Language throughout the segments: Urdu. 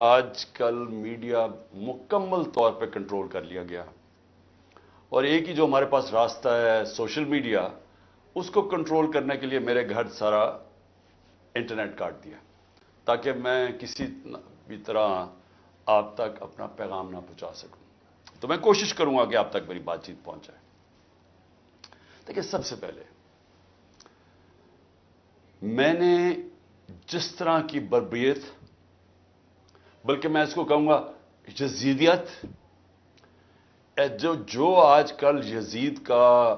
آج کل میڈیا مکمل طور پہ کنٹرول کر لیا گیا اور ایک ہی جو ہمارے پاس راستہ ہے سوشل میڈیا، اس کو کنٹرول کرنے کے لیے میرے گھر سارا انٹرنیٹ کاٹ دیا تاکہ میں کسی بھی طرح آپ تک اپنا پیغام نہ پہنچا سکوں۔ تو میں کوشش کروں گا کہ آپ تک میری بات چیت پہنچ جائے۔ دیکھیں، سب سے پہلے میں نے جس طرح کی بربریت، بلکہ میں اس کو کہوں گا یزیدیت، جو آج کل یزید کا،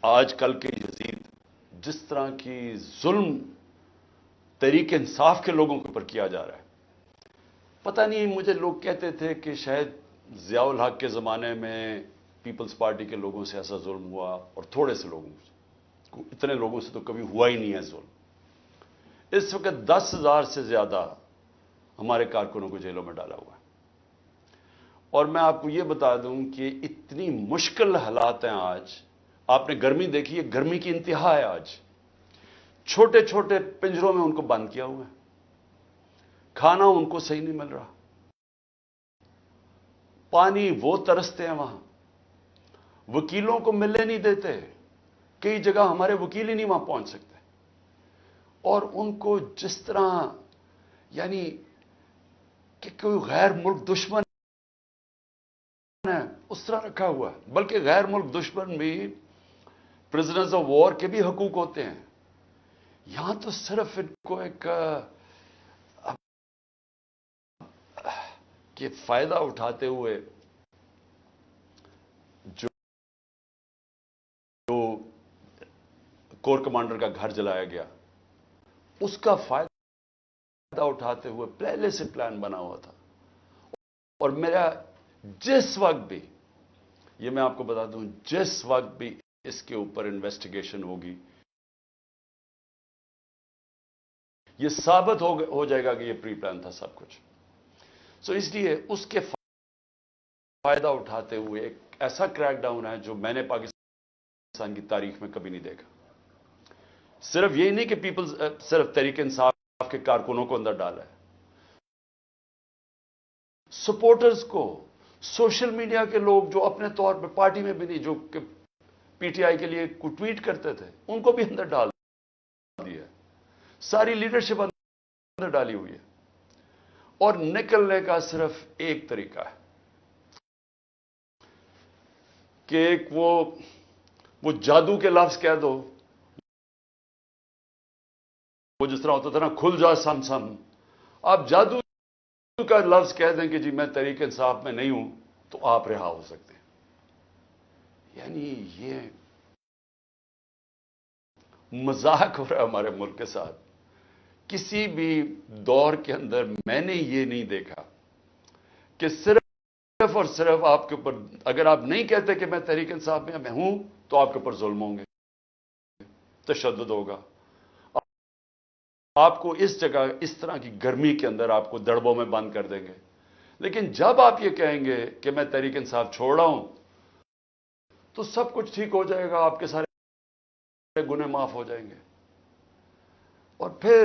آج کل کے یزید جس طرح کی ظلم تحریک انصاف کے لوگوں کے اوپر کیا جا رہا ہے، پتہ نہیں، مجھے لوگ کہتے تھے کہ شاید ضیاء الحق کے زمانے میں پیپلز پارٹی کے لوگوں سے ایسا ظلم ہوا اور تھوڑے سے لوگوں سے، اتنے لوگوں سے تو کبھی ہوا ہی نہیں ہے ظلم۔ اس وقت 10,000 سے زیادہ ہمارے کارکنوں کو جیلوں میں ڈالا ہوا ہے، اور میں آپ کو یہ بتا دوں کہ اتنی مشکل حالات ہیں آج۔ آپ نے گرمی دیکھی ہے، گرمی کی انتہا ہے آج۔ چھوٹے چھوٹے پنجروں میں ان کو بند کیا ہوا ہے، کھانا ان کو صحیح نہیں مل رہا، پانی وہ ترستے ہیں وہاں، وکیلوں کو ملنے نہیں دیتے، کئی جگہ ہمارے وکیل ہی نہیں وہاں پہنچ سکتے، اور ان کو جس طرح یعنی کہ کوئی غیر ملک دشمن ہے اس طرح رکھا ہوا ہے۔ بلکہ غیر ملک دشمن بھی پرزنرز آف وار کے بھی حقوق ہوتے ہیں، یہاں تو صرف ان کو ایک کہ فائدہ اٹھاتے ہوئے جو کور کمانڈر کا گھر جلایا گیا، اس کا فائدہ اٹھاتے ہوئے پہلے سے پلان بنا ہوا تھا۔ اور میرا جس وقت بھی، یہ میں آپ کو بتا دوں، جس وقت بھی اس کے اوپر انویسٹیگیشن ہوگی، یہ ثابت ہو جائے گا کہ یہ پری پلان تھا سب کچھ۔ سو اس لیے اس کے فائدہ اٹھاتے ہوئے ایک ایسا کریک ڈاؤن ہے جو میں نے پاکستان کی تاریخ میں کبھی نہیں دیکھا۔ صرف یہی نہیں کہ صرف تحریک انصاف کے کارکنوں کو اندر ڈالا ہے، سپورٹرز کو، سوشل میڈیا کے لوگ جو اپنے طور پہ پارٹی میں بھی نہیں، جو کہ پی ٹی آئی کے لیے ٹویٹ کرتے تھے، ان کو بھی اندر ڈال دیا، ساری لیڈرشپ اندر ڈالی ہوئی ہے۔ اور نکلنے کا صرف ایک طریقہ ہے کہ ایک وہ جادو کے لفظ کہہ دو، وہ جس طرح ہوتا تھا نا، کھل جا سم سم، آپ جادو کا لفظ کہہ دیں کہ جی میں تحریک انصاف میں نہیں ہوں، تو آپ رہا ہو سکتے ہیں۔ یعنی یہ مذاق ہو رہا ہے ہمارے ملک کے ساتھ۔ کسی بھی دور کے اندر میں نے یہ نہیں دیکھا کہ صرف اور صرف آپ کے اوپر، اگر آپ نہیں کہتے کہ میں تحریک انصاف میں ہوں، تو آپ کے اوپر ظلم ہوں گے، تشدد ہوگا، آپ کو اس جگہ اس طرح کی گرمی کے اندر آپ کو دڑبوں میں بند کر دیں گے۔ لیکن جب آپ یہ کہیں گے کہ میں تحریک انصاف چھوڑ رہا ہوں، تو سب کچھ ٹھیک ہو جائے گا، آپ کے سارے گناہ معاف ہو جائیں گے۔ اور پھر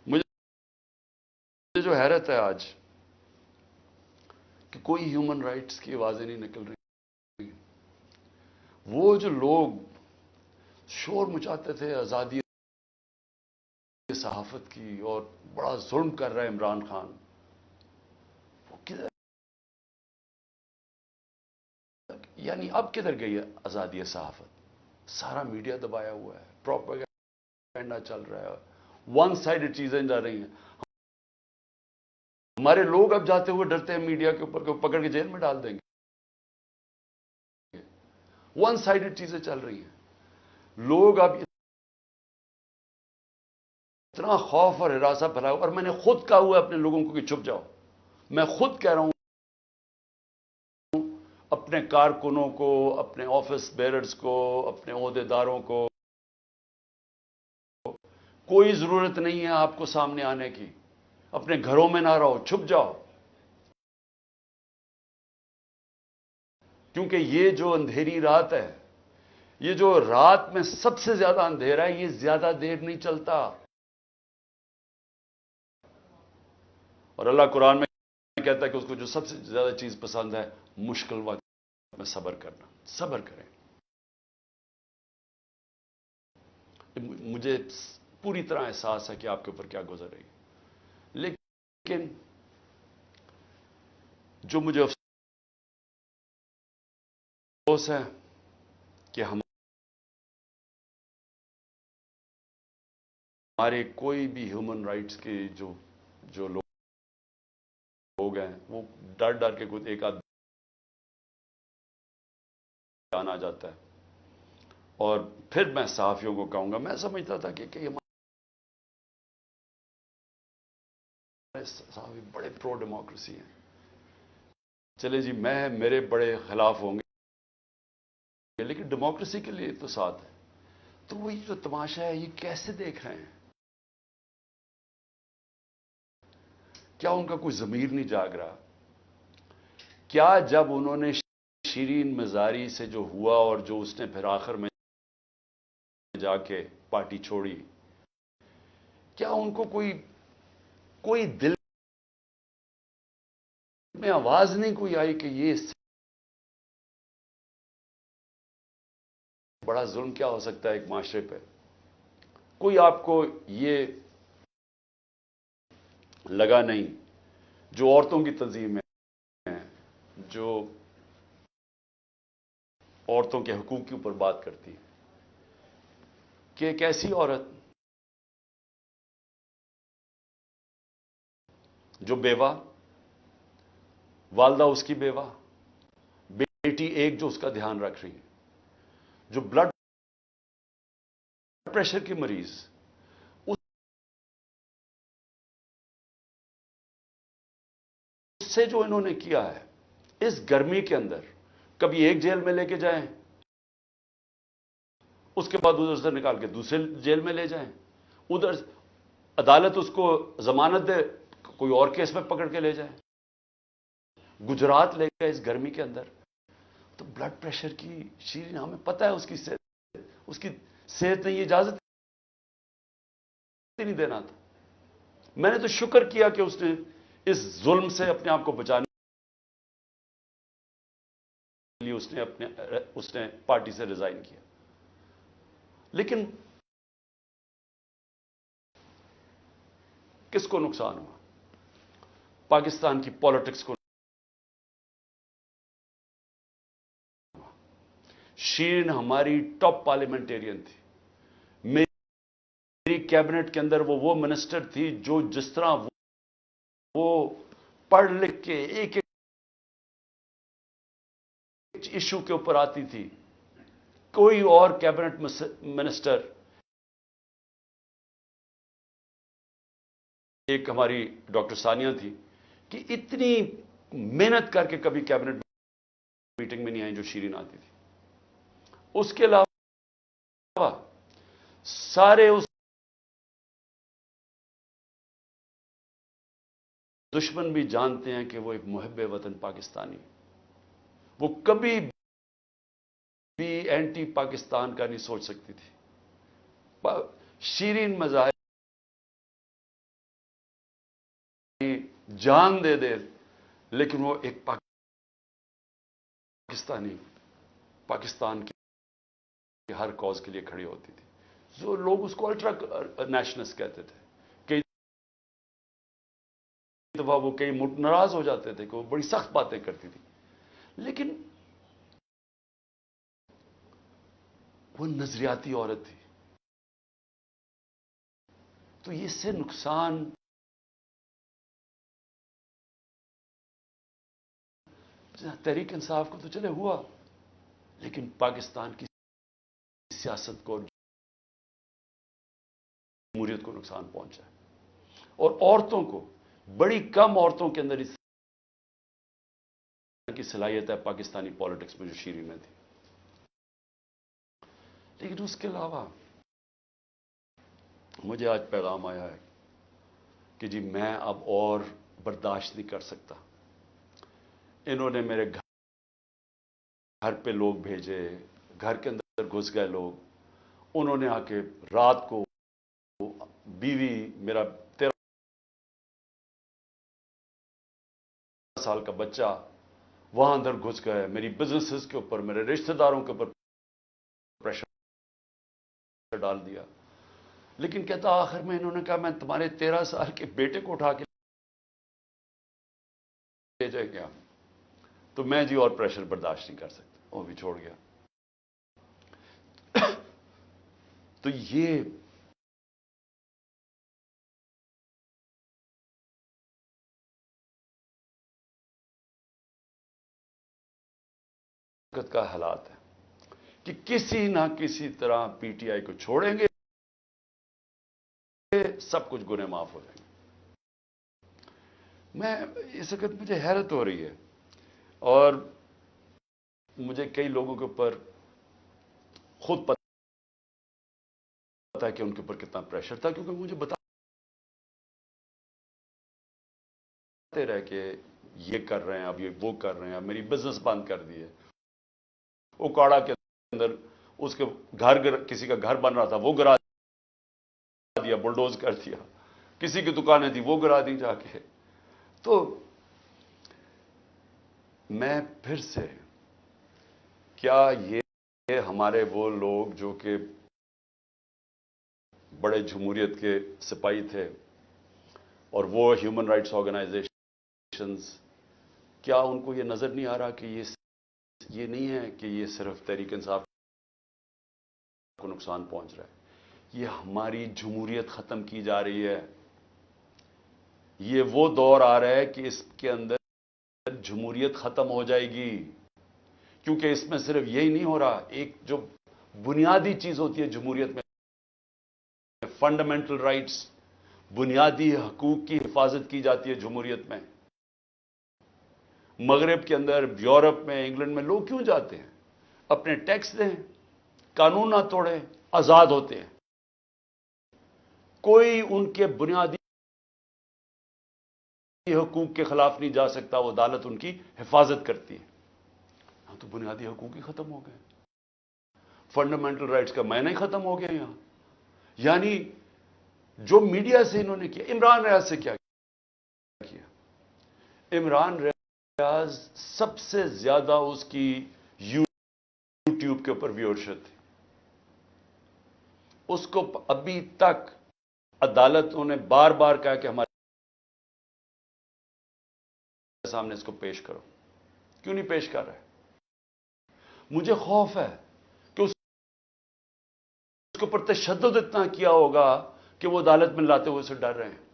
مجھے جو حیرت ہے آج کہ کوئی ہیومن رائٹس کی آوازیں نہیں نکل رہی۔ وہ جو لوگ شور مچاتے تھے آزادی صحافت کی اور بڑا ظلم کر رہا ہے عمران خان، وہ کدھر، یعنی اب کدھر گئی ہے آزادی صحافت؟ سارا میڈیا دبایا ہوا ہے، پروپیگنڈا چل رہا ہے، ون سائیڈڈ چیزیں جا رہی ہیں۔ ہمارے لوگ اب جاتے ہوئے ڈرتے ہیں میڈیا کے اوپر، پکڑ کے جیل میں ڈال دیں گے۔ ون سائیڈڈ چیزیں چل رہی ہیں، لوگ اب اتنا خوف اور ہراساں پھیلا ہوا، اور میں نے خود کہا ہوا اپنے لوگوں کو کہ چھپ جاؤ۔ میں خود کہہ رہا ہوں اپنے کارکنوں کو، اپنے آفس بیررز کو، اپنے عہدیداروں کو، کوئی ضرورت نہیں ہے آپ کو سامنے آنے کی، اپنے گھروں میں نہ رہو، چھپ جاؤ، کیونکہ یہ جو اندھیری رات ہے، یہ جو رات میں سب سے زیادہ اندھیرا ہے، یہ زیادہ دیر نہیں چلتا۔ اور اللہ قرآن میں کہتا ہے کہ اس کو جو سب سے زیادہ چیز پسند ہے مشکل وقت میں صبر کرنا. صبر کریں. مجھے پوری طرح احساس ہے کہ آپ کے اوپر کیا گزر رہی ہے، لیکن جو مجھے افسوس ہے کہ ہمارے کوئی بھی ہیومن رائٹس کے جو لوگ ہیں وہ ڈر ڈر کے کچھ ایک آدھ بیان آ جاتا ہے. اور پھر میں صحافیوں کو کہوں گا، میں سمجھتا تھا کہ ہمارے صحافی بڑے پرو ڈیموکریسی ہیں. چلے جی، میرے بڑے خلاف ہوں گے لیکن ڈیموکریسی کے لیے تو ساتھ ہے. تو وہی جو تماشا ہے یہ کیسے دیکھ رہے ہیں؟ کیا ان کا کوئی ضمیر نہیں جاگ رہا؟ کیا جب انہوں نے شیرین مزاری سے جو ہوا اور جو اس نے پھر آخر میں جا کے پارٹی چھوڑی، کیا ان کو کوئی دل میں آواز نہیں کوئی آئی کہ یہ اس سے بڑا ظلم کیا ہو سکتا ہے ایک معاشرے پہ؟ کوئی آپ کو یہ لگا نہیں جو عورتوں کی تنظیمیں ہیں، جو عورتوں کے حقوق کے اوپر بات کرتی ہیں، کہ ایک ایسی عورت جو بیوہ، والدہ اس کی بیوہ، بیٹی ایک جو اس کا دھیان رکھ رہی ہے، جو بلڈ پریشر کی مریض، اس سے جو انہوں نے کیا ہے اس گرمی کے اندر، کبھی ایک جیل میں لے کے جائیں، اس کے بعد ادھر سے نکال کے دوسرے جیل میں لے جائیں، ادھر عدالت اس کو ضمانت دے، کوئی اور کیس میں پکڑ کے لے جائیں، گجرات لے گئے اس گرمی کے اندر. تو بلڈ پریشر کی شیرین، ہمیں پتہ ہے اس کی صحت نے یہ اجازت نہیں دینا تھا. میں نے تو شکر کیا کہ اس نے اس ظلم سے اپنے آپ کو بچانے کے لیے اس نے پارٹی سے ریزائن کیا. لیکن کس کو نقصان ہوا؟ پاکستان کی پالیٹکس کو. شیرین ہماری ٹاپ پارلیمنٹیرین تھی. میری کیبنٹ کے اندر وہ منسٹر تھی جو جس طرح وہ پڑھ لکھ کے ایک ایشو کے اوپر آتی تھی، کوئی اور کیبنٹ منسٹر، ایک ہماری ڈاکٹر ثانیہ تھی کہ اتنی محنت کر کے کبھی کیبنٹ میٹنگ میں نہیں آئی جو شیرین آتی تھی. اس کے علاوہ سارے اس دشمن بھی جانتے ہیں کہ وہ ایک محب وطن پاکستانی، وہ کبھی بھی اینٹی پاکستان کا نہیں سوچ سکتی تھی. شیرین مظاہر جان دے دے لیکن وہ ایک پاکستان کے ہر کاز کے لیے کھڑی ہوتی تھی. جو لوگ اس کو الٹرا نیشنلسٹ کہتے تھے، کئی دفعہ وہ کئی ناراض ہو جاتے تھے کہ وہ بڑی سخت باتیں کرتی تھی، لیکن وہ نظریاتی عورت تھی. تو اس سے نقصان تحریک انصاف کو تو چلے ہوا، لیکن پاکستان کی سیاست کو، جمہوریت کو نقصان پہنچا ہے. اور عورتوں کو، بڑی کم عورتوں کے اندر اس کی صلاحیت ہے پاکستانی پالیٹکس میں جو شیرین میں تھی. لیکن اس کے علاوہ مجھے آج پیغام آیا ہے کہ جی میں اب اور برداشت نہیں کر سکتا. انہوں نے میرے گھر پہ لوگ بھیجے، گھر کے اندر گھس گئے لوگ، انہوں نے آ کے رات کو بیوی میرا سال کا بچہ وہاں اندر گھس گئے، میری بزنسز کے اوپر، میرے رشتہ داروں کے اوپر پریشر ڈال دیا. لیکن کہتا آخر میں انہوں نے کہا میں تمہارے 13 سال کے بیٹے کو اٹھا کے لے جائے گیا. تو میں جی اور پریشر برداشت نہیں کر سکتا، وہ بھی چھوڑ گیا. تو یہ کا حالات ہے کہ کسی نہ کسی طرح پی ٹی آئی کو چھوڑیں گے، سب کچھ گناہ معاف ہو جائیں گے. میں اس وقت مجھے حیرت ہو رہی ہے، اور مجھے کئی لوگوں کے اوپر خود پتا ہے کہ ان کے اوپر کتنا پریشر تھا، کیونکہ مجھے بتاتے رہے کہ یہ کر رہے ہیں، اب یہ وہ کر رہے ہیں، میری بزنس بند کر دی ہے. اوکاڑا کے اندر اس کے گھر کسی کا گھر بن رہا تھا، وہ گرا دیا، بلڈوز کر دیا. کسی کی دکانیں تھی وہ گرا دی جا کے. تو میں پھر سے، کیا یہ ہمارے وہ لوگ جو کہ بڑے جمہوریت کے سپاہی تھے، اور وہ ہیومن رائٹس آرگنائزیشنز، کیا ان کو یہ نظر نہیں آ رہا کہ یہ نہیں ہے کہ یہ صرف تحریک انصاف کو نقصان پہنچ رہا ہے، یہ ہماری جمہوریت ختم کی جا رہی ہے. یہ وہ دور آ رہا ہے کہ اس کے اندر جمہوریت ختم ہو جائے گی. کیونکہ اس میں صرف یہی نہیں ہو رہا، ایک جو بنیادی چیز ہوتی ہے جمہوریت میں، فنڈامنٹل رائٹس، بنیادی حقوق کی حفاظت کی جاتی ہے جمہوریت میں. مغرب کے اندر، یورپ میں، انگلینڈ میں لوگ کیوں جاتے ہیں؟ اپنے ٹیکس دیں، قانون نہ توڑیں، آزاد ہوتے ہیں. کوئی ان کے بنیادی حقوق کے خلاف نہیں جا سکتا، وہ عدالت ان کی حفاظت کرتی ہے. ہاں، تو بنیادی حقوق ہی ختم ہو گئے، فنڈامنٹل رائٹس کا معنی ہی ختم ہو گیا یہاں. یعنی جو میڈیا سے انہوں نے کیا، عمران ریاض سے کیا کیا؟ عمران ریاض سب سے زیادہ اس کی یوٹیوب کے اوپر ویورشپ تھی. اس کو ابھی تک عدالتوں نے بار بار کہا کہ ہمارے سامنے اس کو پیش کرو. کیوں نہیں پیش کر رہے؟ مجھے خوف ہے کہ اس کے اوپر تشدد اتنا کیا ہوگا کہ وہ عدالت میں لاتے ہوئے سے ڈر رہے ہیں.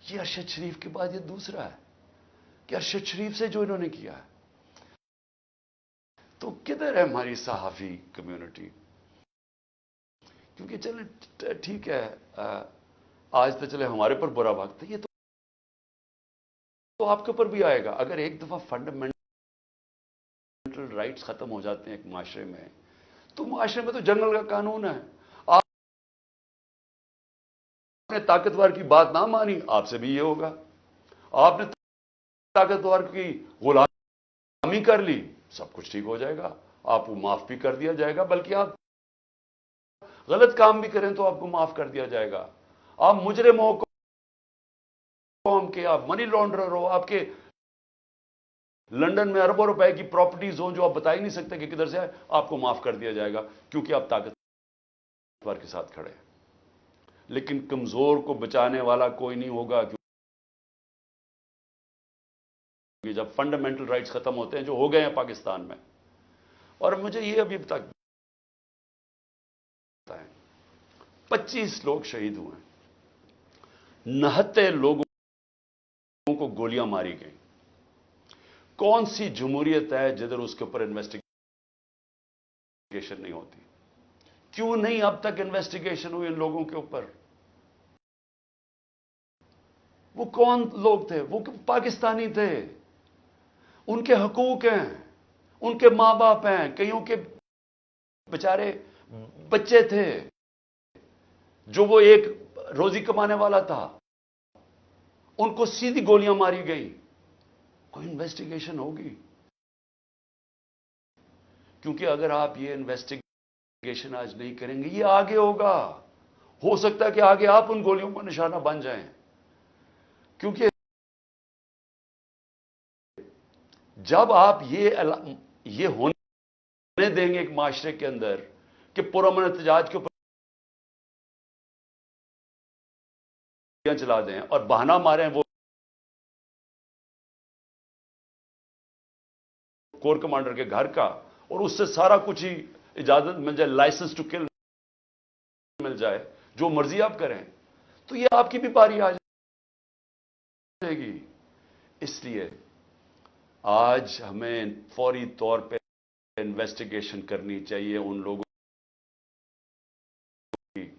یہ ارشد شریف کے بعد یہ دوسرا ہے کہ ارشد شریف سے جو انہوں نے کیا ہے. تو کدھر ہے ہماری صحافی کمیونٹی؟ کیونکہ چلے ٹھیک ہے، آج تو چلے ہمارے پر برا وقت ہے، یہ تو آپ کے اوپر بھی آئے گا. اگر ایک دفعہ فنڈامنٹل رائٹس ختم ہو جاتے ہیں ایک معاشرے میں، تو معاشرے میں تو جنگل کا قانون ہے. آپ نے طاقتور کی بات نہ مانی، آپ سے بھی یہ ہوگا. آپ نے طاقتور کی غلامی کر لی، سب کچھ ٹھیک ہو جائے گا، آپ کو معاف بھی کر دیا جائے گا. بلکہ آپ غلط کام بھی کریں تو آپ کو معاف کر دیا جائے گا. آپ مجرم ہو قوم کے، آپ منی لانڈرر ہو، آپ کے لندن میں اربوں روپے کی پراپرٹیز ہوں جو آپ بتا ہی نہیں سکتے کہ کدھر سے آئے، آپ کو معاف کر دیا جائے گا کیونکہ آپ طاقتور کے ساتھ کھڑے ہیں. لیکن کمزور کو بچانے والا کوئی نہیں ہوگا، کیونکہ جب فنڈامنٹل رائٹس ختم ہوتے ہیں جو ہو گئے ہیں پاکستان میں. اور مجھے یہ ابھی تک 25 لوگ شہید ہوئے ہیں، 69 لوگوں کو گولیاں ماری گئیں. کون سی جمہوریت ہے جدھر اس کے اوپر انویسٹیگیشن نہیں ہوتی؟ کیوں نہیں اب تک انویسٹیگیشن ہوئی ان لوگوں کے اوپر؟ وہ کون لوگ تھے؟ وہ پاکستانی تھے، ان کے حقوق ہیں، ان کے ماں باپ ہیں، کئیوں کے بیچارے بچے تھے جو وہ ایک روزی کمانے والا تھا، ان کو سیدھی گولیاں ماری گئی. کوئی انویسٹیگیشن ہوگی؟ کیونکہ اگر آپ یہ انویسٹیگیشن آج نہیں کریں گے، یہ آگے ہوگا. ہو سکتا ہے کہ آگے آپ ان گولیوں کا نشانہ بن جائیں. کیونکہ جب آپ یہ ہونے دیں گے ایک معاشرے کے اندر کہ پرامن احتجاج کے اوپر چلا دیں اور بہانہ ماریں وہ کور کمانڈر کے گھر کا، اور اس سے سارا کچھ ہی اجازت مل جائے، لائسنس ٹو کل مل جائے، جو مرضی آپ کریں، تو یہ آپ کی بھی باری آ جائے گی۔ اس لیے آج ہمیں فوری طور پہ انویسٹیگیشن کرنی چاہیے ان لوگوں کی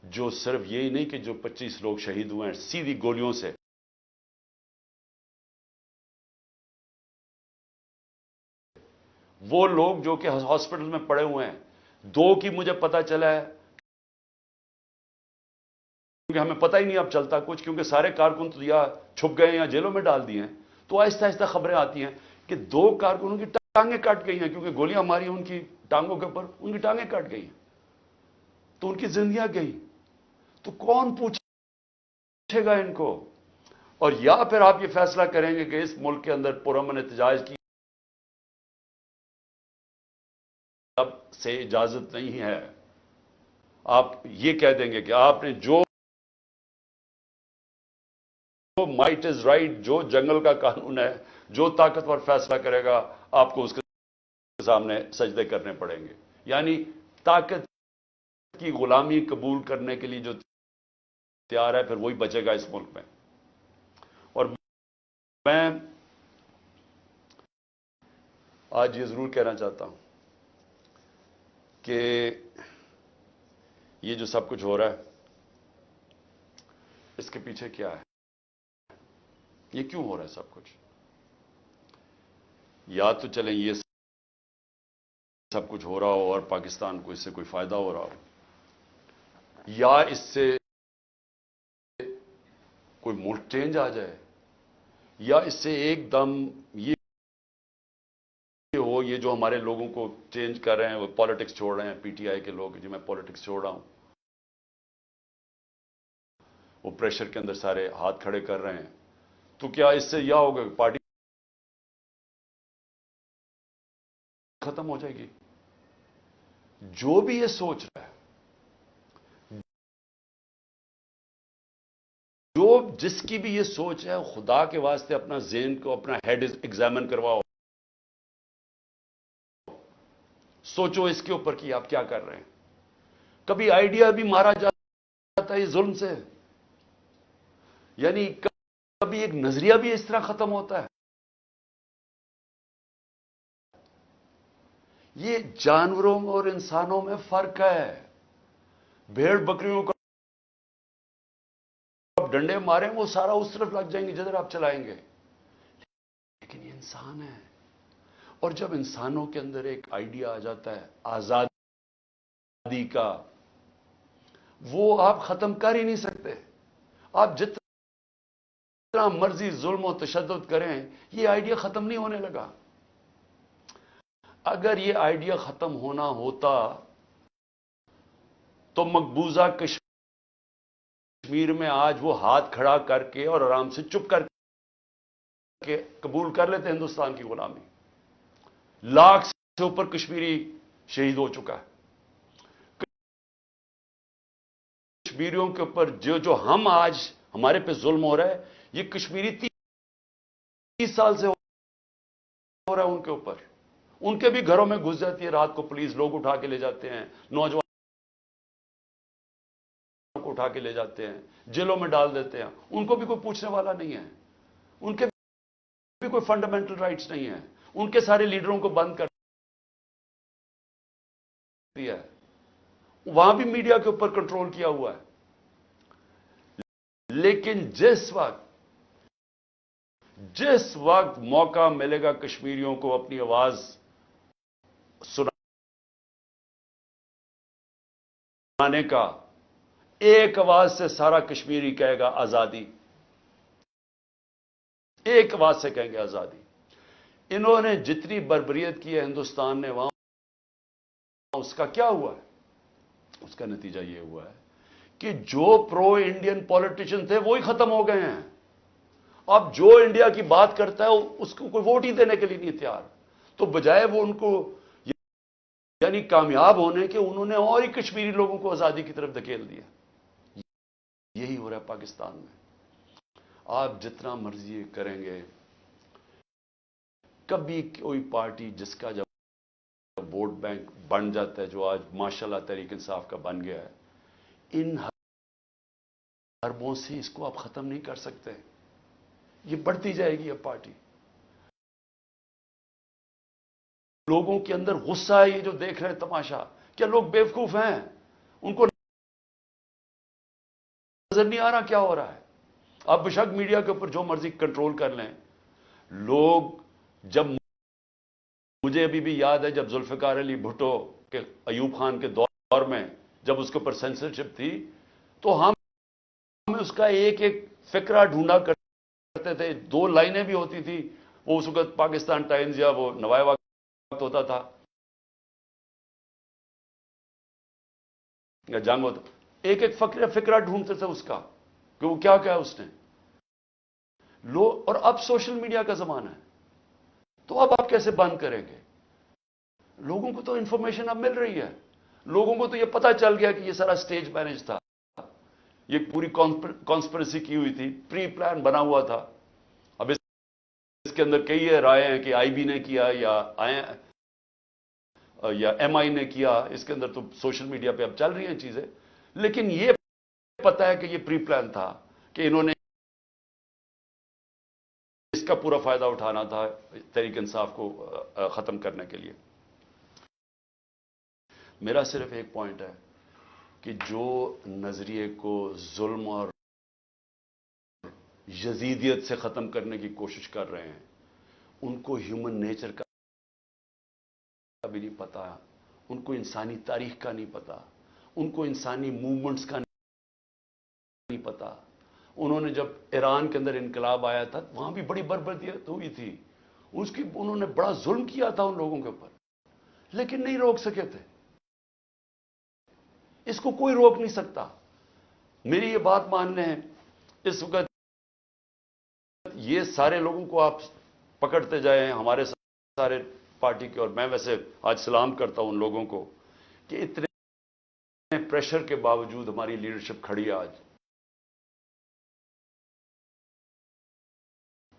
جو صرف یہی نہیں کہ جو 25 لوگ شہید ہوئے ہیں سیدھی گولیوں سے، وہ لوگ جو کہ ہاسپٹل میں پڑے ہوئے ہیں، 2 کی مجھے پتا چلا ہے، کیونکہ ہمیں پتہ ہی نہیں اب چلتا کچھ، کیونکہ سارے کارکن تو یا چھپ گئے ہیں یا جیلوں میں ڈال دیے ہیں، تو آہستہ آہستہ خبریں آتی ہیں کہ 2 کارکنوں کی ٹانگیں کٹ گئی ہیں، کیونکہ گولیاں ماری ان کی ٹانگوں کے اوپر، ان کی ٹانگیں کٹ گئی ہیں، تو ان کی زندگیاں گئی، تو کون پوچھے گا ان کو؟ اور یا پھر آپ یہ فیصلہ کریں گے کہ اس ملک کے اندر پرامن احتجاج کی اب سے اجازت نہیں ہے، آپ یہ کہہ دیں گے کہ آپ نے جو مائٹ از رائٹ، جو جنگل کا قانون ہے، جو طاقتور فیصلہ کرے گا آپ کو اس کے سامنے سجدے کرنے پڑیں گے، یعنی طاقت کی غلامی قبول کرنے کے لیے جو تیار ہے پھر وہی بچے گا اس ملک میں۔ اور میں آج یہ ضرور کہنا چاہتا ہوں کہ یہ جو سب کچھ ہو رہا ہے اس کے پیچھے کیا ہے، یہ کیوں ہو رہا ہے سب کچھ؟ یا تو چلیں یہ سب کچھ ہو رہا ہو اور پاکستان کو اس سے کوئی فائدہ ہو رہا ہو، یا اس سے کوئی ملک چینج آ جائے، یا اس سے ایک دم یہ ہو، یہ جو ہمارے لوگوں کو چینج کر رہے ہیں، وہ پالیٹکس چھوڑ رہے ہیں، پی ٹی آئی کے لوگ، جی میں پالیٹکس چھوڑ رہا ہوں، وہ پریشر کے اندر سارے ہاتھ کھڑے کر رہے ہیں، تو کیا اس سے یہ ہوگا کہ پارٹی ختم ہو جائے گی؟ جو بھی یہ سوچ رہا ہے، جو جس کی بھی یہ سوچ ہے، خدا کے واسطے اپنا ذہن کو، اپنا ہیڈ ایگزامن کرواؤ، سوچو اس کے اوپر کہ آپ کیا کر رہے ہیں۔ کبھی آئیڈیا بھی مارا جاتا ہے ظلم سے، یعنی کبھی ایک نظریہ بھی اس طرح ختم ہوتا ہے۔ یہ جانوروں اور انسانوں میں فرق ہے، بھیڑ بکریوں کو آپ ڈنڈے ماریں وہ سارا اس طرف لگ جائیں گے جدھر آپ چلائیں گے، لیکن یہ انسان ہے، اور جب انسانوں کے اندر ایک آئیڈیا آ جاتا ہے آزادی کا، وہ آپ ختم کر ہی نہیں سکتے، آپ جتنا مرضی ظلم و تشدد کریں یہ آئیڈیا ختم نہیں ہونے لگا۔ اگر یہ آئیڈیا ختم ہونا ہوتا تو مقبوضہ کشمیر میں آج وہ ہاتھ کھڑا کر کے اور آرام سے چپ کر کے قبول کر لیتے ہندوستان کی غلامی۔ لاکھ سے اوپر کشمیری شہید ہو چکا ہے، کشمیریوں کے اوپر جو ہم آج ہمارے پہ ظلم ہو رہا ہے، یہ کشمیری 30 سال سے ہو رہا ہے ان کے اوپر، ان کے بھی گھروں میں گھس جاتی ہے رات کو پولیس، لوگ اٹھا کے لے جاتے ہیں، نوجوان کو اٹھا کے لے جاتے ہیں، جیلوں میں ڈال دیتے ہیں، ان کو بھی کوئی پوچھنے والا نہیں ہے، ان کے بھی کوئی فنڈامنٹل رائٹس نہیں ہیں، ان کے سارے لیڈروں کو بند کر دیا ہے، وہاں بھی میڈیا کے اوپر کنٹرول کیا ہوا ہے۔ لیکن جس وقت موقع ملے گا کشمیریوں کو اپنی آواز سنانے کا، ایک آواز سے سارا کشمیری کہے گا آزادی، ایک آواز سے کہیں گے آزادی۔ انہوں نے جتنی بربریت کی ہے ہندوستان نے وہاں، اس کا کیا ہوا ہے؟ اس کا نتیجہ یہ ہوا ہے کہ جو پرو انڈین پولیٹیشین تھے وہی ختم ہو گئے ہیں۔ اب جو انڈیا کی بات کرتا ہے اس کو کوئی ووٹ ہی دینے کے لیے نہیں تیار. تو بجائے وہ ان کو یعنی کامیاب ہونے کے انہوں نے اور ہی کشمیری لوگوں کو آزادی کی طرف دھکیل دیا. یہی ہو رہا ہے پاکستان میں. آپ جتنا مرضی کریں گے, کبھی کوئی پارٹی جس کا جب ووٹ بینک بن جاتا ہے, جو آج ماشاءاللہ تحریک انصاف کا بن گیا ہے, ان حربوں سے اس کو آپ ختم نہیں کر سکتے. یہ بڑھتی جائے گی اب پارٹی. لوگوں کے اندر غصہ ہے, یہ جو دیکھ رہے ہیں تماشا. کیا لوگ بیوقوف ہیں؟ ان کو نظر نہیں آ رہا کیا ہو رہا ہے؟ آپ بشک میڈیا کے اوپر جو مرضی کنٹرول کر لیں. لوگ جب مجھے ابھی بھی یاد ہے جب ذوالفقار علی بھٹو کے ایوب خان کے دور میں جب اس کے اوپر سینسرشپ تھی, تو ہم اس کا ایک ایک فقرہ ڈھونڈا کرتے تھے. 2 لائنیں بھی ہوتی تھی. وہ اس وقت پاکستان ٹائمز یا وہ نوائے وقت ہوتا تھا یا جنگ ہوتا, ایک ایک فقرہ ڈھونڈتے تھے اس کا کہ وہ کیا کیا اس نے. اور اب سوشل میڈیا کا زمانہ ہے, تو اب آپ کیسے بند کریں گے؟ لوگوں کو تو انفارمیشن اب مل رہی ہے. لوگوں کو تو یہ پتا چل گیا کہ یہ سارا سٹیج مینج تھا, یہ پوری کانسپریسی کی ہوئی تھی, پری پلان بنا ہوا تھا. اب اس کے اندر کئی رائے ہیں کہ آئی بی نے کیا یا ایم آئی نے کیا. اس کے اندر تو سوشل میڈیا پہ اب چل رہی ہیں چیزیں, لیکن یہ پتا ہے کہ یہ پری پلان تھا کہ انہوں نے اس کا پورا فائدہ اٹھانا تھا تحریک انصاف کو ختم کرنے کے لیے. میرا صرف ایک پوائنٹ ہے کہ جو نظریے کو ظلم اور یزیدیت سے ختم کرنے کی کوشش کر رہے ہیں, ان کو ہیومن نیچر کا بھی نہیں پتا, ان کو انسانی تاریخ کا نہیں پتا, ان کو انسانی موومنٹس کا نہیں پتا. انہوں نے جب ایران کے اندر انقلاب آیا تھا, وہاں بھی بڑی بربریت ہوئی تھی. انہوں نے بڑا ظلم کیا تھا ان لوگوں کے اوپر, لیکن نہیں روک سکے تھے. اس کو کوئی روک نہیں سکتا. میری یہ بات مان لیں, اس وقت یہ سارے لوگوں کو آپ پکڑتے جائیں, ہمارے سارے پارٹی کے, اور میں ویسے آج سلام کرتا ہوں ان لوگوں کو کہ اتنے پریشر کے باوجود ہماری لیڈرشپ کھڑی ہے. آج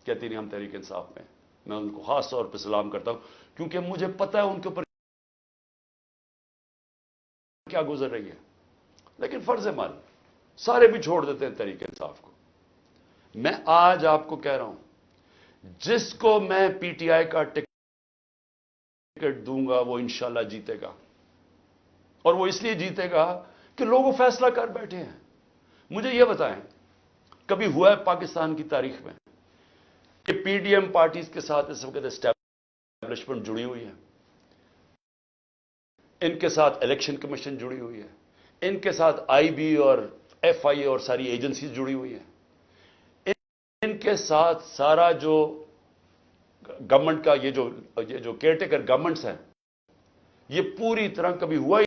کہتی نہیں ہم تحریک انصاف میں, میں ان کو خاص طور پہ سلام کرتا ہوں, کیونکہ مجھے پتا ہے ان کے اوپر کیا گزر رہی ہے. لیکن فرض مال سارے بھی چھوڑ دیتے ہیں تحریک انصاف کو. میں آج آپ کو کہہ رہا ہوں, جس کو میں پی ٹی آئی کا ٹکٹ دوں گا وہ انشاءاللہ جیتے گا. اور وہ اس لیے جیتے گا کہ لوگ وہ فیصلہ کر بیٹھے ہیں. مجھے یہ بتائیں, کبھی ہوا ہے پاکستان کی تاریخ میں کہ پی ڈی ایم پارٹیز کے ساتھ اس وقت اسٹیبلشمنٹ جڑی ہوئی ہے, ان کے ساتھ الیکشن کمیشن جڑی ہوئی ہے, ان کے ساتھ آئی بی اور ایف آئی اے اور ساری ایجنسیز جڑی ہوئی ہیں, ان کے ساتھ سارا جو گورنمنٹ کا یہ جو کیئر ٹیکر گورنمنٹس ہیں, یہ پوری طرح کبھی ہوا ہی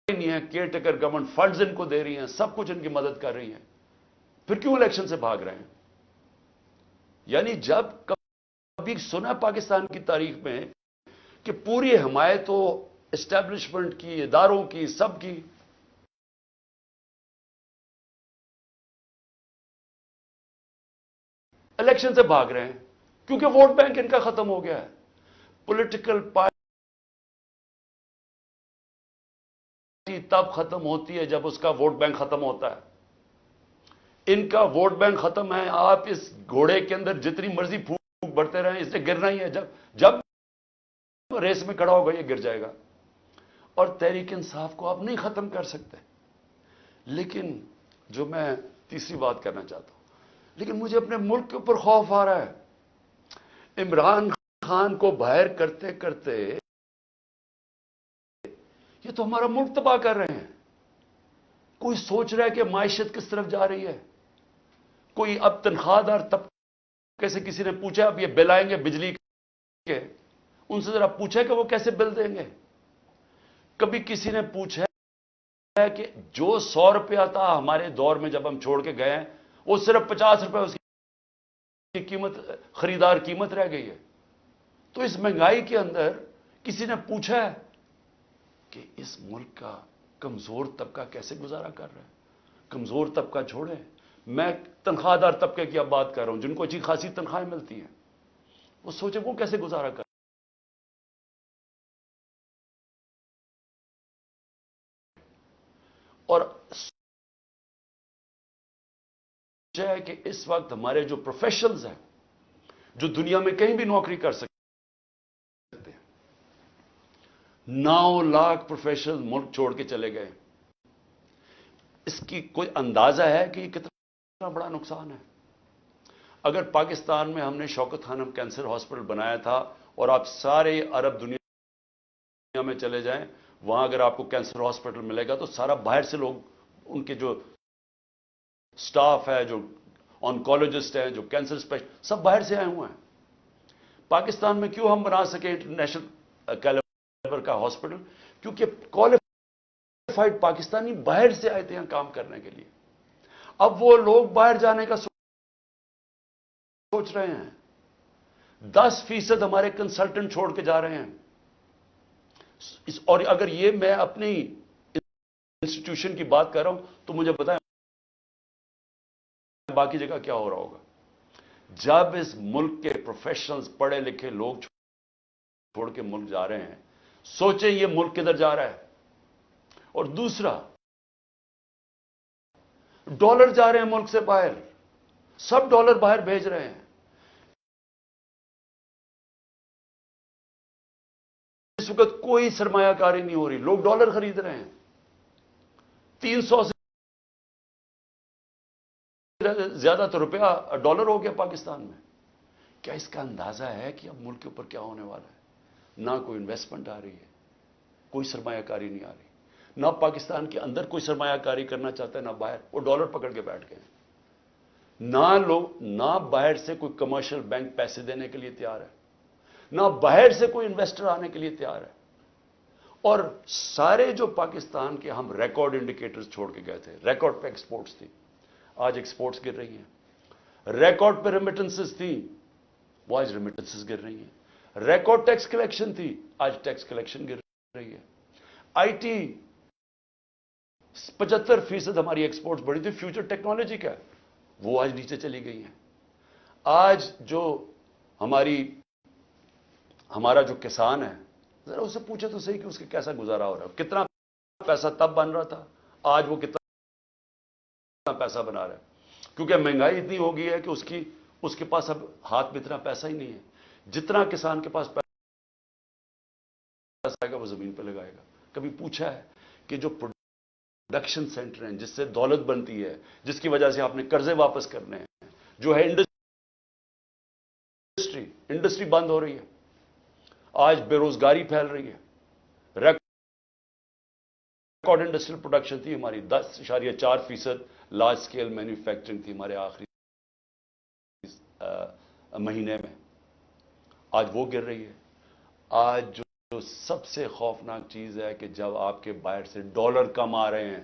نہیں ہے. Care taker government funds in کو دے رہی ہیں, سب کچھ ان کی مدد کر رہی ہیں, پھر کیوں الیکشن سے بھاگ رہے ہیں؟ یعنی جب کبھی سنا پاکستان کی تاریخ میں کہ پوری حمایت ہو اسٹیبلشمنٹ کی, اداروں کی, سب کی, الیکشن سے بھاگ رہے ہیں کیونکہ ووٹ بینک ان کا ختم ہو گیا ہے. پولیٹیکل پارٹی تب ختم ہوتی ہے جب اس کا ووٹ بینک ختم ہوتا ہے. ان کا ووٹ بینک ختم ہے. آپ اس گھوڑے کے اندر جتنی مرضی پھونک بڑھتے رہیں, اس نے گرنا ہی ہے. جب ریس میں کھڑا ہوگا یہ گر جائے گا. اور تحریک انصاف کو آپ نہیں ختم کر سکتے. لیکن جو میں تیسری بات کرنا چاہتا ہوں, لیکن مجھے اپنے ملک کے اوپر خوف آ رہا ہے. عمران خان کو باہر کرتے کرتے یہ تو ہمارا ملک تباہ کر رہے ہیں. کوئی سوچ رہا ہے کہ معیشت کس طرف جا رہی ہے. کوئی اب تنخواہ دار طبقے سے کسی نے پوچھا اب یہ بل آئیں گے بجلی کے, ان سے ذرا پوچھا کہ وہ کیسے بل دیں گے. کبھی کسی نے پوچھا ہے کہ جو 100 روپیہ تھا ہمارے دور میں جب ہم چھوڑ کے گئے ہیں, وہ صرف 50 روپے اس کی قیمت، خریدار قیمت رہ گئی ہے۔ تو اس مہنگائی کے اندر کسی نے پوچھا ہے کہ اس ملک کا کمزور طبقہ کیسے گزارا کر رہا ہے؟ کمزور طبقہ چھوڑے، میں تنخواہ دار طبقے کی اب بات کر رہا ہوں، جن کو اچھی خاصی تنخواہیں ملتی ہیں، وہ سوچے وہ کیسے گزارا کر رہے ہیں؟ اور ہے کہ اس وقت ہمارے جو پروفیشنلز ہیں، جو دنیا میں کہیں بھی نوکری کر سکتے ہیں، 9 لاکھ پروفیشنل ملک چھوڑ کے چلے گئے۔ اس کی کوئی اندازہ ہے کہ یہ کتنا بڑا نقصان ہے؟ اگر پاکستان میں ہم نے شوکت خانم کینسر ہاسپٹل بنایا تھا، اور آپ سارے عرب دنیا میں چلے جائیں، وہاں اگر آپ کو کینسر ہاسپٹل ملے گا تو سارا باہر سے لوگ، ان کے جو سٹاف ہے، جو آنکولوجسٹ ہیں، جو کینسر اسپیشلسٹ، سب باہر سے آئے ہوئے ہیں۔ پاکستان میں کیوں ہم بنا سکے انٹرنیشنل کیلیبر کا ہاسپٹل؟ کیونکہ کوالیفائڈ پاکستانی باہر سے آئے تھے یہاں کام کرنے کے لیے۔ اب وہ لوگ باہر جانے کا سوچ رہے ہیں، 10% ہمارے کنسلٹنٹ چھوڑ کے جا رہے ہیں۔ اور اگر یہ میں اپنی انسٹیٹیوشن کی بات کر رہا ہوں تو مجھے بتائیں باقی جگہ کیا ہو رہا ہوگا؟ جب اس ملک کے پروفیشنلز، پڑھے لکھے لوگ چھوڑ کے ملک جا رہے ہیں، سوچیں یہ ملک کدھر جا رہا ہے۔ اور دوسرا، ڈالر جا رہے ہیں ملک سے باہر، سب ڈالر باہر بھیج رہے ہیں۔ اس وقت کوئی سرمایہ کاری نہیں ہو رہی، لوگ ڈالر خرید رہے ہیں۔ 300 سے زیادہ تو روپیہ ڈالر ہو گیا پاکستان میں۔ کیا اس کا اندازہ ہے کہ اب ملک کے اوپر کیا ہونے والا ہے؟ نہ کوئی انویسٹمنٹ آ رہی ہے، کوئی سرمایہ کاری نہیں آ رہی، نہ پاکستان کے اندر کوئی سرمایہ کاری کرنا چاہتا ہے، نہ باہر، وہ ڈالر پکڑ کے بیٹھ گئے۔ نہ باہر سے کوئی کمرشل بینک پیسے دینے کے لیے تیار ہے، نہ باہر سے کوئی انویسٹر آنے کے لیے تیار ہے۔ اور سارے جو پاکستان کے ہم ریکارڈ انڈیکیٹرز چھوڑ کے گئے تھے، ریکارڈ پہ ایکسپورٹس تھی، آج ایکسپورٹس گر رہی ہیں۔ ریکارڈ پہ ریمیٹنسز تھی، وہ آج ریمیٹنسز گر رہی ہیں۔ ریکارڈ ٹیکس کلیکشن تھی، آج ٹیکس کلیکشن گر رہی ہے۔ آئی ٹی 75% ہماری ایکسپورٹس بڑی تھی، فیوچر ٹیکنالوجی کا، وہ آج نیچے چلی گئی ہیں۔ آج جو ہمارا جو کسان ہے، ذرا اسے پوچھے تو صحیح کہ اس کے کیسا گزارا ہو رہا ہے، کتنا پیسہ تب بن رہا تھا، آج وہ کتنا پیسہ بنا رہا ہے۔ کیونکہ مہنگائی اتنی ہو گئی ہے کہ اس کے پاس اب ہاتھ میں اتنا پیسہ ہی نہیں ہے۔ جتنا کسان کے پاس پیسہ آئے گا وہ زمین پہ لگائے گا۔ کبھی پوچھا ہے کہ جو پروڈکشن سینٹر ہیں، جس سے دولت بنتی ہے، جس کی وجہ سے آپ نے قرضے واپس کرنے ہیں، جو ہے انڈسٹری بند ہو رہی ہے، آج بے روزگاری پھیل رہی ہے۔ ریکارڈ انڈسٹریل پروڈکشن تھی ہماری، 10.4% لارج سکیل مینوفیکچرنگ تھی ہمارے آخری مہینے میں، آج وہ گر رہی ہے۔ آج جو سب سے خوفناک چیز ہے کہ جب آپ کے باہر سے ڈالر کم آ رہے ہیں،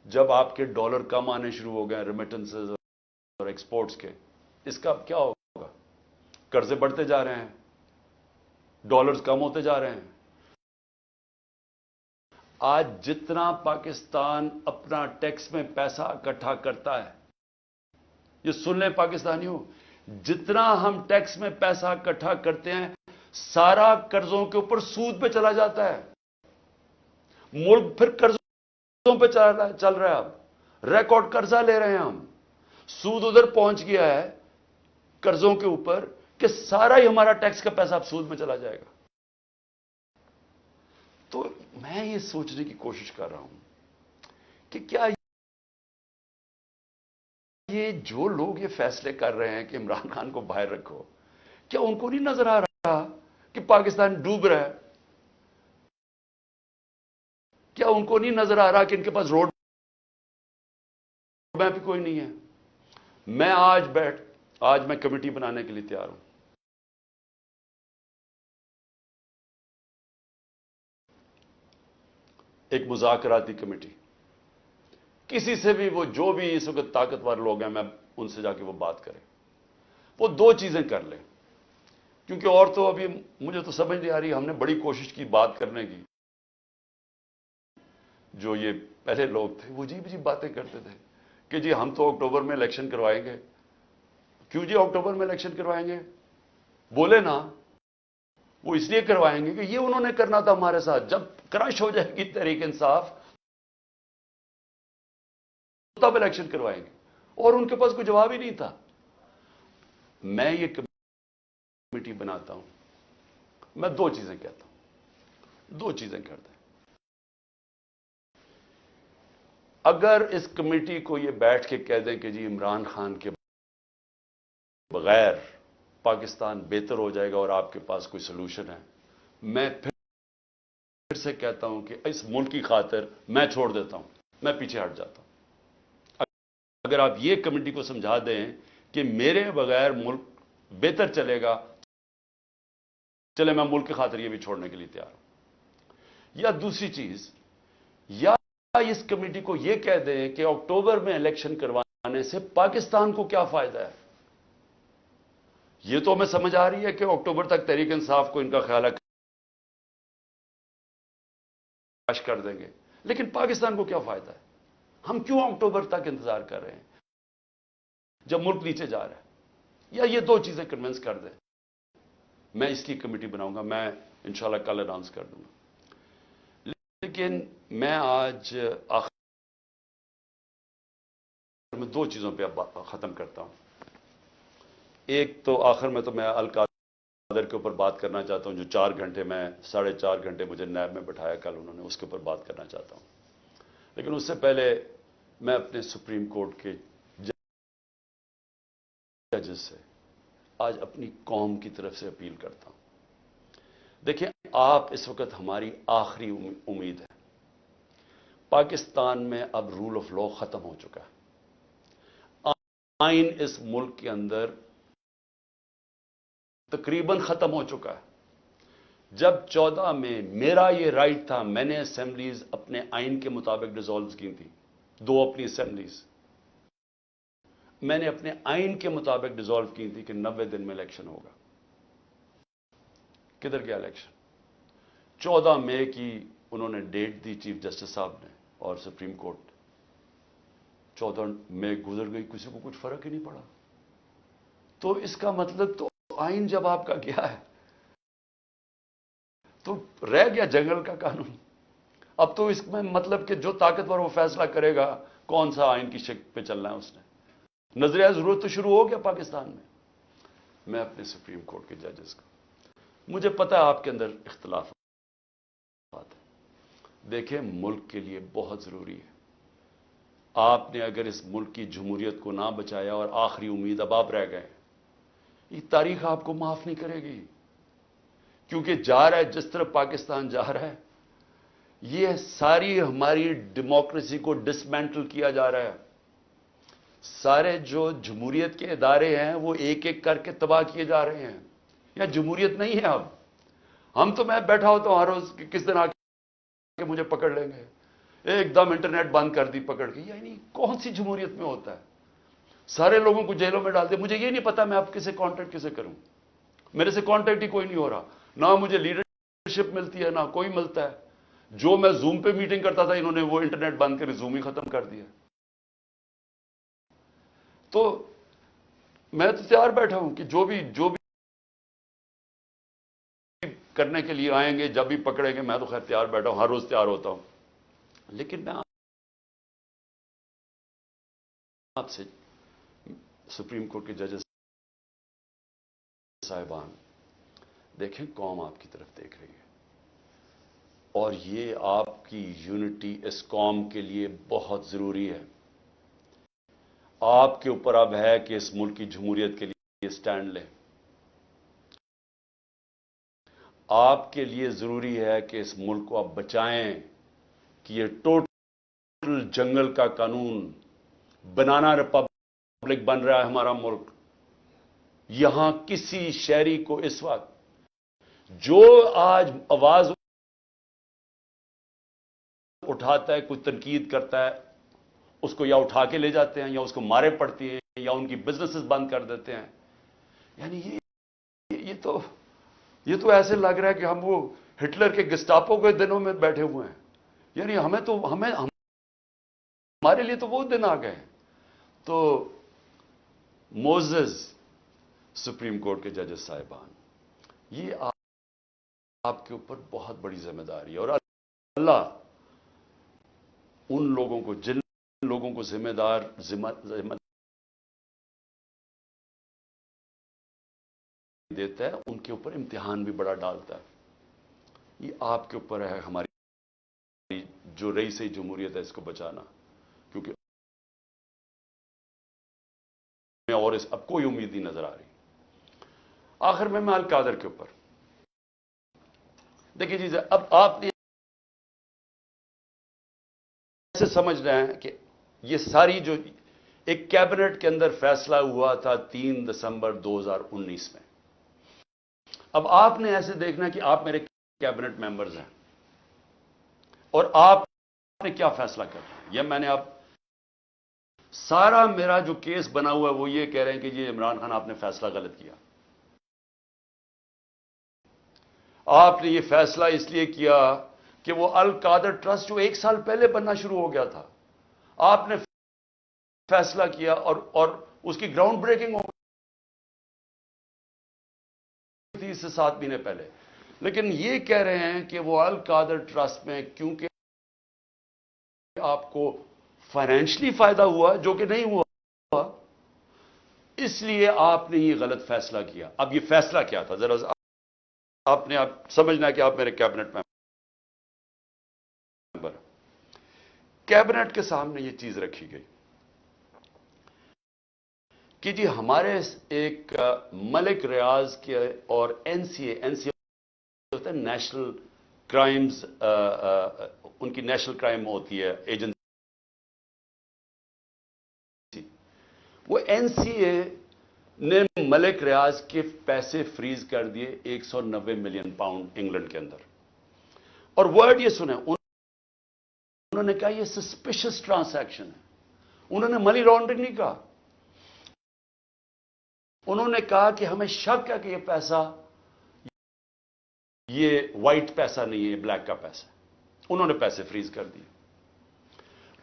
جب آپ کے ڈالر کم آنے شروع ہو گئے ہیں ریمیٹنسز اور ایکسپورٹس کے، اس کا اب کیا ہوگا؟ قرضے بڑھتے جا رہے ہیں، ڈالرز کم ہوتے جا رہے ہیں۔ آج جتنا پاکستان اپنا ٹیکس میں پیسہ اکٹھا کرتا ہے، یہ سن لیں پاکستانیوں، جتنا ہم ٹیکس میں پیسہ اکٹھا کرتے ہیں، سارا قرضوں کے اوپر سود پہ چلا جاتا ہے۔ ملک پھر قرضوں پہ چل رہا ہے، اب ریکارڈ قرضہ لے رہے ہیں ہم، سود ادھر پہنچ گیا ہے قرضوں کے اوپر کہ سارا ہی ہمارا ٹیکس کا پیسہ اب سود میں چلا جائے گا۔ تو میں یہ سوچنے کی کوشش کر رہا ہوں کہ کیا یہ جو لوگ یہ فیصلے کر رہے ہیں کہ عمران خان کو باہر رکھو، کیا ان کو نہیں نظر آ رہا کہ پاکستان ڈوب رہا ہے؟ کیا ان کو نہیں نظر آ رہا کہ ان کے پاس روڈ میپ کوئی نہیں ہے؟ میں آج میں کمیٹی بنانے کے لیے تیار ہوں۔ ایک مذاکراتی کمیٹی کسی سے بھی وہ جو بھی اس وقت طاقتور لوگ ہیں میں ان سے جا کے وہ بات کریں، وہ دو چیزیں کر لیں، کیونکہ اور تو ابھی مجھے تو سمجھ نہیں آ رہی. ہم نے بڑی کوشش کی بات کرنے کی، جو یہ پہلے لوگ تھے وہ عجیب عجیب باتیں کرتے تھے کہ جی ہم تو اکتوبر میں الیکشن کروائیں گے. کیوں جی اکتوبر میں الیکشن کروائیں گے؟ بولے نا. وہ اس لیے کروائیں گے کہ یہ انہوں نے کرنا تھا ہمارے ساتھ. جب کرش ہو جائے گی تحریک انصاف تب الیکشن کروائیں گے، اور ان کے پاس کوئی جواب ہی نہیں تھا. میں یہ کمیٹی بناتا ہوں، میں دو چیزیں کہتا ہوں، دو چیزیں کرتے ہیں. اگر اس کمیٹی کو یہ بیٹھ کے کہہ دیں کہ جی عمران خان کے بغیر پاکستان بہتر ہو جائے گا اور آپ کے پاس کوئی سلوشن ہے، میں پھر سے کہتا ہوں کہ اس ملک کی خاطر میں چھوڑ دیتا ہوں، میں پیچھے ہٹ جاتا ہوں. اگر آپ یہ کمیٹی کو سمجھا دیں کہ میرے بغیر ملک بہتر چلے گا، چلے میں ملک کی خاطر یہ بھی چھوڑنے کے لیے تیار ہوں. یا دوسری چیز، یا اس کمیٹی کو یہ کہہ دیں کہ اکتوبر میں الیکشن کروانے سے پاکستان کو کیا فائدہ ہے. یہ تو ہمیں سمجھ آ رہی ہے کہ اکتوبر تک تحریک انصاف کو ان کا خیال ہے کر دیں گے، لیکن پاکستان کو کیا فائدہ ہے؟ ہم کیوں اکتوبر تک انتظار کر رہے ہیں جب ملک نیچے جا رہا ہے؟ یا یہ دو چیزیں کنونس کر دیں. میں اس کی کمیٹی بناؤں گا، میں انشاءاللہ کل اناؤنس کر دوں گا. لیکن میں آج آخر میں دو چیزوں پہ ختم کرتا ہوں. ایک تو آخر میں تو میں القادر کے اوپر بات کرنا چاہتا ہوں، جو 4 گھنٹے میں 4.5 گھنٹے مجھے نیب میں بٹھایا کل انہوں نے، اس کے اوپر بات کرنا چاہتا ہوں. لیکن اس سے پہلے میں اپنے سپریم کورٹ کے ججز سے آج اپنی قوم کی طرف سے اپیل کرتا ہوں. دیکھیں، آپ اس وقت ہماری آخری امید ہے. پاکستان میں اب رول آف لا ختم ہو چکا ہے. آئین اس ملک کے اندر تقریباً ختم ہو چکا ہے. جب 14 میں میرا یہ رائٹ تھا، میں نے اسمبلیز اپنے آئین کے مطابق ڈیزالو کی تھی، 2 اپنی اسمبلیز میں نے اپنے آئین کے مطابق ڈیزالو کی تھی کہ 90 دن میں الیکشن ہوگا. کدھر گیا الیکشن؟ 14 مئی کی انہوں نے ڈیٹ دی چیف جسٹس صاحب نے اور سپریم کورٹ. 14 مئی گزر گئی، کسی کو کچھ فرق ہی نہیں پڑا. تو اس کا مطلب تو آئین جب آپ کا گیا ہے تو رہ گیا جنگل کا قانون. اب تو اس میں مطلب کہ جو طاقتور وہ فیصلہ کرے گا کون سا آئین کی شکل پہ چلنا ہے. اس نے نظریہ ضرورت تو شروع ہو گیا پاکستان میں. میں اپنے سپریم کورٹ کے ججز کو، مجھے پتا ہے آپ کے اندر اختلافات ہیں. دیکھیں، ملک کے لیے بہت ضروری ہے. آپ نے اگر اس ملک کی جمہوریت کو نہ بچایا اور آخری امید اب آپ رہ گئے، یہ تاریخ آپ کو معاف نہیں کرے گی. کیونکہ جا رہا ہے جس طرح پاکستان جا رہا ہے، یہ ساری ہماری ڈیموکریسی کو ڈسمینٹل کیا جا رہا ہے. سارے جو جمہوریت کے ادارے ہیں وہ ایک ایک کر کے تباہ کیے جا رہے ہیں. یا جمہوریت نہیں ہے اب. ہم تو میں بیٹھا ہوتا ہوں ہر روز کہ کس دن آ کے مجھے پکڑ لیں گے. ایک دم انٹرنیٹ بند کر دی پکڑ کے. یعنی کون سی جمہوریت میں ہوتا ہے؟ سارے لوگوں کو جیلوں میں ڈال دے. مجھے یہ نہیں پتا میں اب کسے کانٹیکٹ کسے کروں. میرے سے کانٹیکٹ ہی کوئی نہیں ہو رہا. نہ مجھے لیڈرشپ ملتی ہے نہ کوئی ملتا ہے. جو میں زوم پہ میٹنگ کرتا تھا انہوں نے وہ انٹرنیٹ بند کر زوم ہی ختم کر دیا. تو میں تو تیار بیٹھا ہوں کہ جو بھی کرنے کے لیے آئیں گے، جب بھی پکڑیں گے، میں تو خیر تیار بیٹھا ہوں، ہر روز تیار ہوتا ہوں. لیکن میں آپ سے، سپریم کورٹ کے ججز صاحبان، دیکھیں قوم آپ کی طرف دیکھ رہی ہے اور یہ آپ کی یونٹی اس قوم کے لیے بہت ضروری ہے. آپ کے اوپر اب ہے کہ اس ملک کی جمہوریت کے لیے سٹینڈ لیں. آپ کے لیے ضروری ہے کہ اس ملک کو آپ بچائیں کہ یہ ٹوٹل جنگل کا قانون بنانا ریپبلک بن رہا ہے ہمارا ملک. یہاں کسی شہری کو اس وقت جو آج آواز اٹھاتا ہے، کوئی تنقید کرتا ہے، اس کو یا اٹھا کے لے جاتے ہیں یا اس کو مارے پڑتی ہیں یا ان کی بزنسز بند کر دیتے ہیں. یعنی یہ تو ایسے لگ رہا ہے کہ ہم وہ ہٹلر کے گسٹاپو کے دنوں میں بیٹھے ہوئے ہیں. یعنی ہمارے لیے تو وہ دن آ گئے ہیں. تو موزز سپریم کورٹ کے ججز صاحبان، یہ آپ کے اوپر بہت بڑی ذمہ داری ہے، اور اللہ ان لوگوں کو جن لوگوں کو ذمہ دیتا ہے ان کے اوپر امتحان بھی بڑا ڈالتا ہے. یہ آپ کے اوپر ہے ہماری جو رئیس جمہوریت ہے اس کو بچانا، کیونکہ اور اب کوئی امید نہیں نظر آ رہی. آخر میں القادر کے اوپر دیکھیے جی، اب آپ نے ایسے سمجھ رہے ہیں کہ یہ ساری جو ایک کیبنٹ کے اندر فیصلہ ہوا تھا 3 دسمبر 2019 میں، اب آپ نے ایسے دیکھنا کہ آپ میرے کیبنٹ ممبرز ہیں اور آپ نے کیا فیصلہ کرنا ہے. یہ میں نے اب سارا میرا جو کیس بنا ہوا ہے وہ یہ کہہ رہے ہیں کہ یہ عمران خان آپ نے فیصلہ غلط کیا. آپ نے یہ فیصلہ اس لیے کیا کہ وہ القادر ٹرسٹ جو 1 سال پہلے بننا شروع ہو گیا تھا، آپ نے فیصلہ کیا اور اس کی گراؤنڈ بریکنگ ہو گئی تھی 7 مہینے پہلے. لیکن یہ کہہ رہے ہیں کہ وہ القادر ٹرسٹ میں کیونکہ آپ کو فائنینشلی فائدہ ہوا جو کہ نہیں ہوا، اس لیے آپ نے یہ غلط فیصلہ کیا. اب یہ فیصلہ کیا تھا ذرا آپ نے سمجھنا ہے کہ آپ میرے کیبنٹ ممبر. کیبنٹ کے سامنے یہ چیز رکھی گئی کہ جی ہمارے ایک ملک ریاض کے اور این سی اے ہوتا ہے نیشنل کرائمز، ان کی نیشنل کرائم ہوتی ہے ایجنسی، وہ این سی اے نے ملک ریاض کے پیسے فریز کر دیے 190 ملین پاؤنڈ انگلینڈ کے اندر. اور ورڈ یہ سنیں، انہوں نے کہا یہ سسپیشس ٹرانزیکشن ہے. انہوں نے منی لانڈرنگ نہیں کہا، انہوں نے کہا کہ ہمیں شک ہے کہ یہ پیسہ یہ وائٹ پیسہ نہیں ہے، بلیک کا پیسہ. انہوں نے پیسے فریز کر دیے.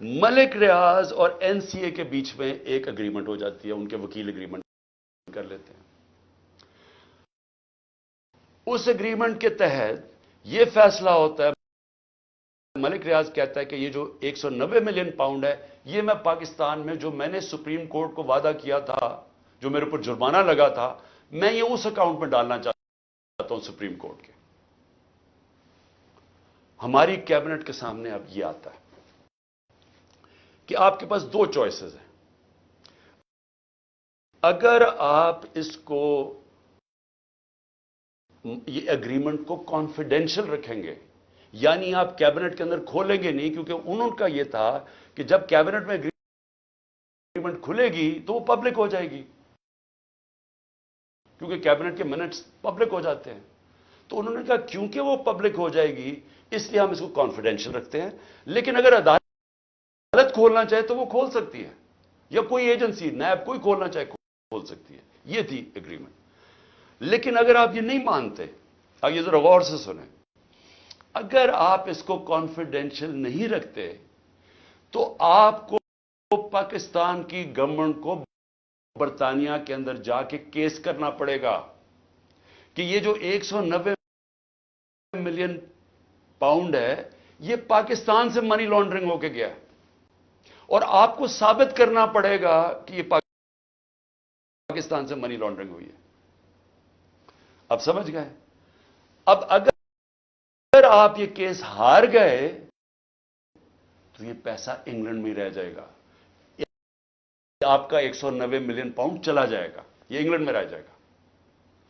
ملک ریاض اور این سی اے کے بیچ میں ایک اگریمنٹ ہو جاتی ہے، ان کے وکیل اگریمنٹ کر لیتے ہیں. اس اگریمنٹ کے تحت یہ فیصلہ ہوتا ہے، ملک ریاض کہتا ہے کہ یہ جو 190 ملین پاؤنڈ ہے یہ میں پاکستان میں جو میں نے سپریم کورٹ کو وعدہ کیا تھا، جو میرے اوپر جرمانہ لگا تھا، میں یہ اس اکاؤنٹ میں ڈالنا چاہتا ہوں سپریم کورٹ کے. ہماری کیبنٹ کے سامنے اب یہ آتا ہے کہ آپ کے پاس 2 چوائسز ہیں. اگر آپ اس کو یہ اگریمنٹ کو کانفیڈینشل رکھیں گے، یعنی آپ کیبنٹ کے اندر کھولیں گے نہیں، کیونکہ انہوں کا یہ تھا کہ جب کیبنٹ میں اگریمنٹ کھلے گی تو وہ پبلک ہو جائے گی، کیونکہ کیبنٹ کے منٹس پبلک ہو جاتے ہیں. تو انہوں نے کہا کیونکہ وہ پبلک ہو جائے گی اس لیے ہم اس کو کانفیڈینشل رکھتے ہیں، لیکن اگر عدالت کھولنا چاہے تو وہ کھول سکتی ہے، یا کوئی ایجنسی نیب کوئی کھولنا چاہے کھول سکتی ہے. یہ تھی اگریمنٹ. لیکن اگر آپ یہ نہیں مانتے، اب یہ ذرا غور سے سنیں، اگر آپ اس کو کانفیڈینشل نہیں رکھتے تو آپ کو پاکستان کی گورنمنٹ کو برطانیہ کے اندر جا کے کیس کرنا پڑے گا کہ یہ جو 190 ملین پاؤنڈ ہے یہ پاکستان سے منی لانڈرنگ ہو کے گیا، اور آپ کو ثابت کرنا پڑے گا کہ یہ پاکستان سے منی لانڈرنگ ہوئی ہے. اب سمجھ گئے؟ اب اگر آپ یہ کیس ہار گئے تو یہ پیسہ انگلینڈ میں رہ جائے گا، آپ کا 190 ملین پاؤنڈ چلا جائے گا، یہ انگلینڈ میں رہ جائے گا.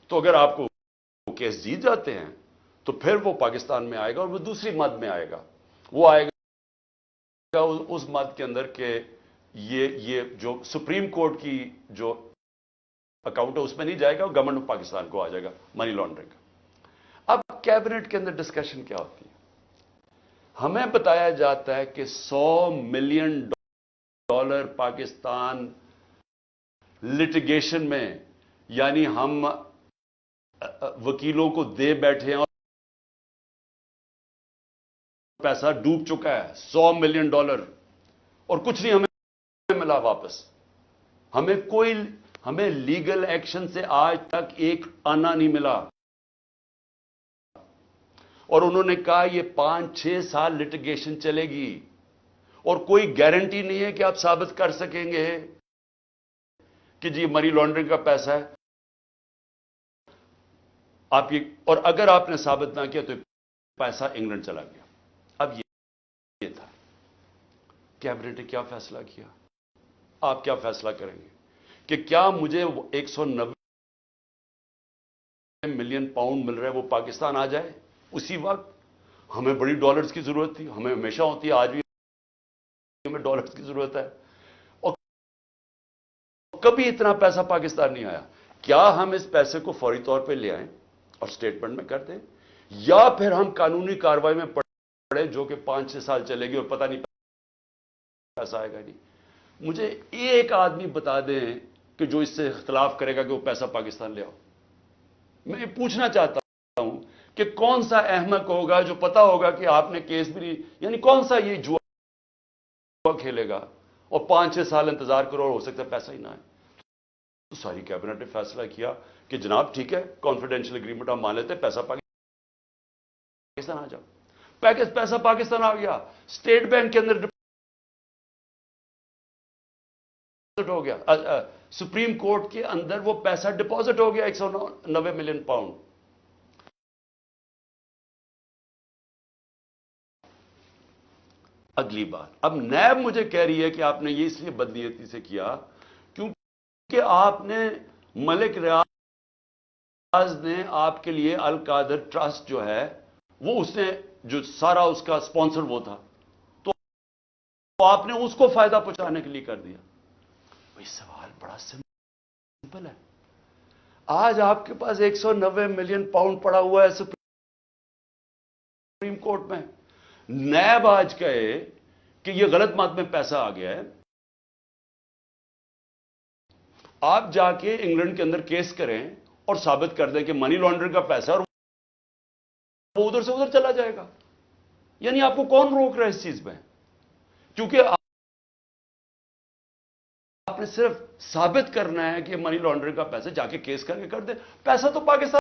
تو اگر آپ کو کیس جیت جاتے ہیں تو پھر وہ پاکستان میں آئے گا، اور وہ دوسری مد میں آئے گا. وہ آئے گا اس مد کے اندر کہ یہ جو سپریم کورٹ کی جو اکاؤنٹ ہے اس میں نہیں جائے گا، گورنمنٹ آف پاکستان کو آ جائے گا منی لانڈرنگ. اب کیبنٹ کے اندر ڈسکشن کیا ہوتی ہے؟ ہمیں بتایا جاتا ہے کہ $100 ملین ڈالر پاکستان لٹیگیشن میں، یعنی ہم وکیلوں کو دے بیٹھے ہیں اور پیسہ ڈوب چکا ہے $100 ملین، اور کچھ نہیں ہمیں ملا واپس. ہمیں لیگل ایکشن سے آج تک ایک آنا نہیں ملا. اور انہوں نے کہا یہ 5-6 سال لٹیگیشن چلے گی، اور کوئی گارنٹی نہیں ہے کہ آپ ثابت کر سکیں گے کہ جی منی لانڈرنگ کا پیسہ ہے. اور اگر آپ نے ثابت نہ کیا تو پیسہ انگلینڈ چلا گیا. اب یہ تھا کیبنٹ نے کیا فیصلہ کیا، آپ کیا فیصلہ کریں گے کہ کیا مجھے 190 ملین پاؤنڈ مل رہا ہے وہ پاکستان آ جائے اسی وقت؟ ہمیں بڑی ڈالرز کی ضرورت تھی، ہمیں ہمیشہ ہوتی ہے، آج بھی ہمیں ڈالرز کی ضرورت ہے، اور کبھی اتنا پیسہ پاکستان نہیں آیا. کیا ہم اس پیسے کو فوری طور پہ لے آئیں اور سٹیٹمنٹ میں کر دیں، یا پھر ہم قانونی کارروائی میں پڑے جو کہ 5-6 سال چلے گی اور پتہ نہیں پیسہ آئے گا نہیں؟ مجھے ایک آدمی بتا دیں کہ جو اس سے اختلاف کرے گا کہ وہ پیسہ پاکستان لے آؤ. میں پوچھنا چاہتا ہوں کہ کون سا احمق ہوگا جو پتا ہوگا کہ آپ نے کیس بھی نہیں، یعنی کون سا یہ جوا کھیلے گا اور 5-6 سال انتظار کرو اور ہو سکتا ہے پیسہ ہی نہ آئے. تو ساری کیبنٹ نے فیصلہ کیا کہ جناب ٹھیک ہے، کانفیڈینشیل اگریمنٹ ہم مان لیتے ہیں، پیسہ پاکستان آ جاؤ. پیسہ پاکستان آ گیا، اسٹیٹ بینک کے اندر ہو گیا، سپریم کورٹ کے اندر وہ پیسہ ڈپازٹ ہو گیا 190 ملین پاؤنڈ. اگلی بات، اب نیب مجھے کہہ رہی ہے کہ آپ نے یہ اس لیے بدنیتی سے کیا کیونکہ آپ نے ملک ریاض نے آپ کے لیے القادر ٹرسٹ جو ہے وہ اس نے جو سارا اس کا سپانسر وہ تھا، تو آپ نے اس کو فائدہ پہنچانے کے لیے کر دیا. بھئی سوال بڑا سمپل ہے. آج آپ کے پاس 190 ملین پاؤنڈ پڑا ہوا ہے سپریم کورٹ میں. نیب آج کہے کہ یہ غلط مات میں پیسہ آ گیا ہے، آپ جا کے انگلینڈ کے اندر کیس کریں اور ثابت کر دیں کہ منی لانڈرنگ کا پیسہ اور وہ ادھر سے ادھر چلا جائے گا. یعنی آپ کو کون روک رہا ہے اس چیز میں؟ کیونکہ آپ نے صرف ثابت کرنا ہے کہ منی لانڈرنگ کا پیسہ، جا کے کیس کر کے کر دیں، پیسہ تو پاکستان